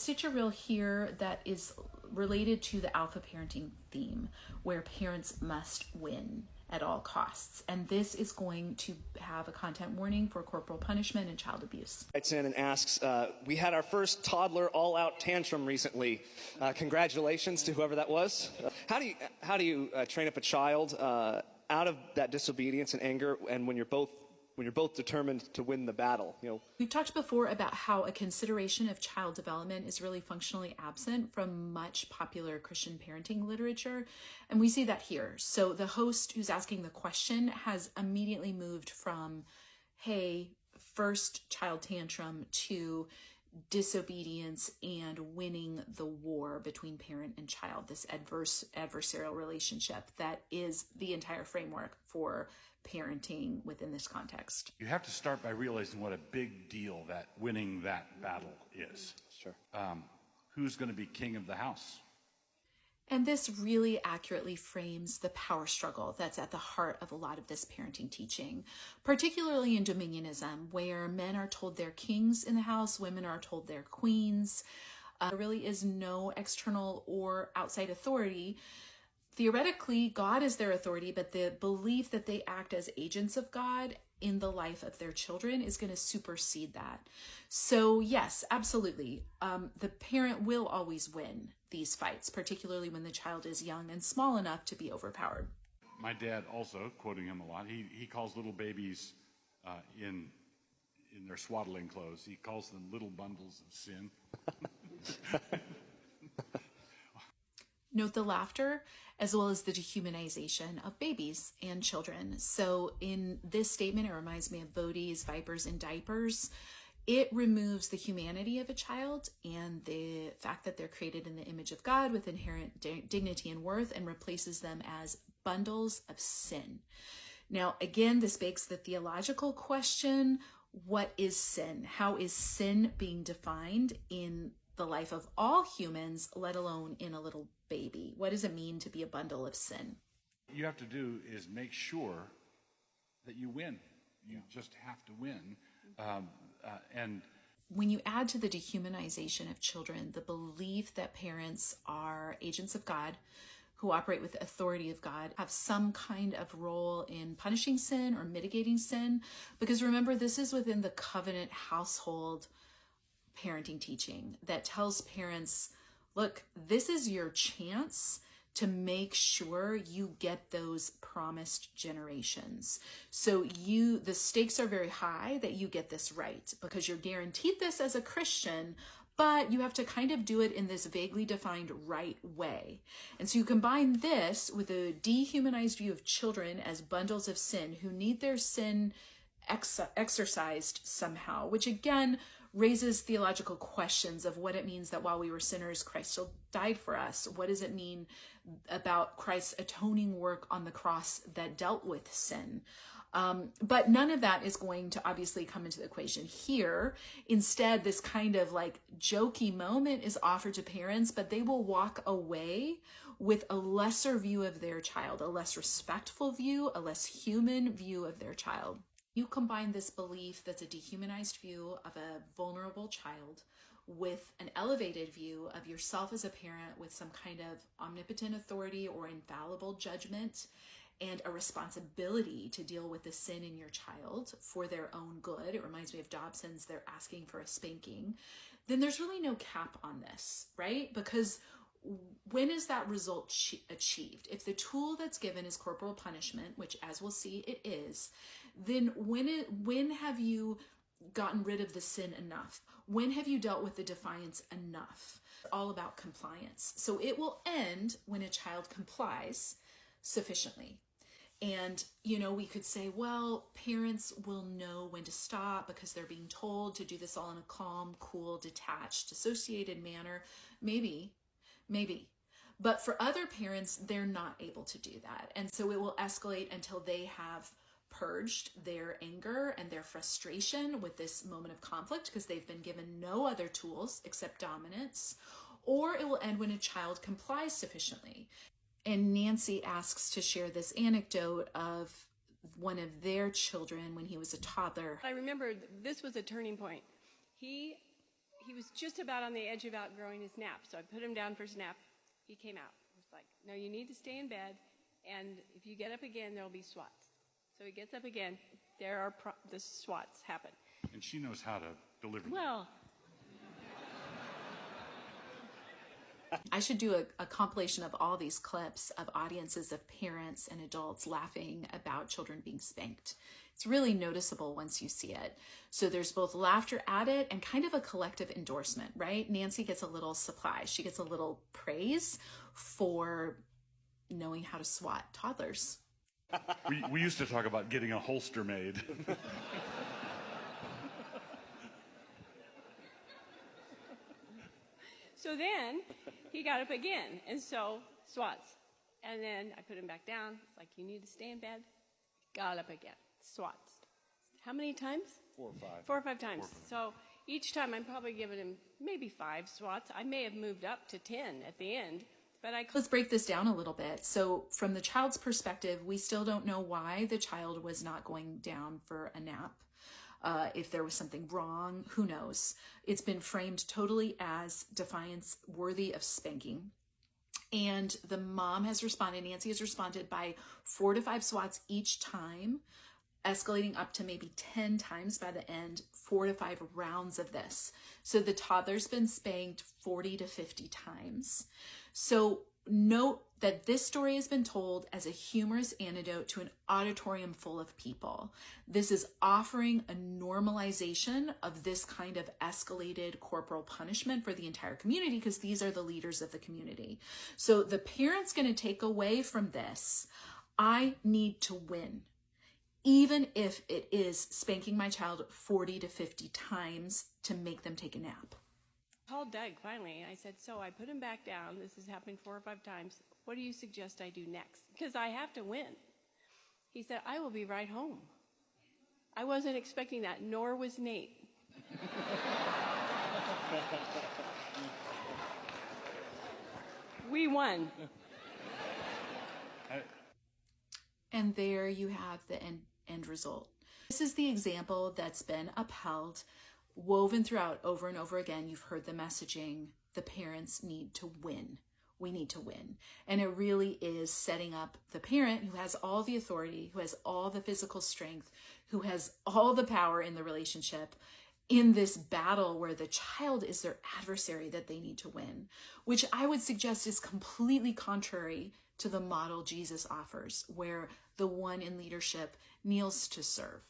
Stitcher reel here that is related to the alpha parenting theme, where parents must win at all costs. And this is going to have a content warning for corporal punishment and child abuse. Writes in and asks, we had our first toddler all-out tantrum recently. Congratulations to whoever that was. How do you train up a child out of that disobedience and anger, and when you're both determined to win the battle? We've talked before about how a consideration of child development is really functionally absent from much popular Christian parenting literature, and we see that here. So the host who's asking the question has immediately moved from, hey, first child tantrum, to disobedience and winning the war between parent and child, this adversarial relationship that is the entire framework for parenting within this context. You have to start by realizing what a big deal that winning that battle is. Sure. Who's going to be king of the house? And this really accurately frames the power struggle that's at the heart of a lot of this parenting teaching, particularly in dominionism, where men are told they're kings in the house, women are told they're queens. There really is no external or outside authority. Theoretically, God is their authority, but the belief that they act as agents of God in the life of their children is going to supersede that. So yes, absolutely. The parent will always win these fights, particularly when the child is young and small enough to be overpowered. My dad also, quoting him a lot, he calls little babies in their swaddling clothes, he calls them little bundles of sin. Note the laughter as well as the dehumanization of babies and children. So in this statement, it reminds me of Bodie's Vipers in Diapers. It removes the humanity of a child and the fact that they're created in the image of God with inherent dignity and worth, and replaces them as bundles of sin. Now, again, this begs the theological question: what is sin? How is sin being defined in the life of all humans, let alone in a little baby? What does it mean to be a bundle of sin? What you have to do is make sure that you win. You just have to win. And when you add to the dehumanization of children the belief that parents are agents of God who operate with the authority of God, have some kind of role in punishing sin or mitigating sin, because remember, this is within the covenant household parenting teaching that tells parents, look, this is your chance to make sure you get those promised generations. So the stakes are very high that you get this right, because you're guaranteed this as a Christian, but you have to kind of do it in this vaguely defined right way. And so you combine this with a dehumanized view of children as bundles of sin who need their sin exercised somehow, which again raises theological questions of what it means that while we were sinners, Christ still died for us. What does it mean about Christ's atoning work on the cross that dealt with sin? But none of that is going to obviously come into the equation here. Instead, this kind of like jokey moment is offered to parents, but they will walk away with a lesser view of their child, a less respectful view, a less human view of their child. You combine this belief that's a dehumanized view of a vulnerable child with an elevated view of yourself as a parent with some kind of omnipotent authority or infallible judgment, and a responsibility to deal with the sin in your child for their own good. It reminds me of Dobson's "they're asking for a spanking." Then there's really no cap on this, right? Because when is that result achieved? If the tool that's given is corporal punishment, which as we'll see it is, then when have you gotten rid of the sin enough? When have you dealt with the defiance enough? It's all about compliance. So it will end when a child complies sufficiently. And, we could say, well, parents will know when to stop because they're being told to do this all in a calm, cool, detached, dissociated manner. Maybe. But for other parents, they're not able to do that. And so it will escalate until they have purged their anger and their frustration with this moment of conflict because they've been given no other tools except dominance, or it will end when a child complies sufficiently. And Nancy asks to share this anecdote of one of their children when he was a toddler. I remember this was a turning point. He he was just about on the edge of outgrowing his nap. So I put him down for his nap. He came out. It was like, no, you need to stay in bed. And if you get up again, there'll be swats. So he gets up again. The swats happen. And she knows how to deliver them. Well, I should do a compilation of all these clips of audiences of parents and adults laughing about children being spanked. It's really noticeable once you see it. So there's both laughter at it and kind of a collective endorsement, right? Nancy gets a little supply. She gets a little praise for knowing how to swat toddlers. We used to talk about getting a holster made. so then he got up again, and so swats. And then I put him back down. It's like, you need to stay in bed. Got up again. Swats. How many times? 4 or 5. 4 or 5 times. So each time I'm probably giving him maybe 5 swats. I may have moved up to 10 at the end, but Let's break this down a little bit. So from the child's perspective, we still don't know why the child was not going down for a nap. If there was something wrong, who knows? It's been framed totally as defiance worthy of spanking. And the mom has responded, Nancy has responded by 4 to 5 swats each time, escalating up to maybe 10 times by the end, 4 to 5 rounds of this. So the toddler's been spanked 40 to 50 times. So note that this story has been told as a humorous antidote to an auditorium full of people. This is offering a normalization of this kind of escalated corporal punishment for the entire community, because these are the leaders of the community. So the parent's going to take away from this, I need to win. Even if it is spanking my child 40 to 50 times to make them take a nap. I called Doug finally. I said, so I put him back down. This is happening 4 or 5 times. What do you suggest I do next? Because I have to win. He said, I will be right home. I wasn't expecting that, nor was Nate. We won. And there you have the end result. This is the example that's been upheld, woven throughout over and over again. You've heard the messaging. The parents need to win. We need to win. And it really is setting up the parent who has all the authority, who has all the physical strength, who has all the power in the relationship, in this battle where the child is their adversary that they need to win, which I would suggest is completely contrary to the model Jesus offers, where the one in leadership kneels to serve.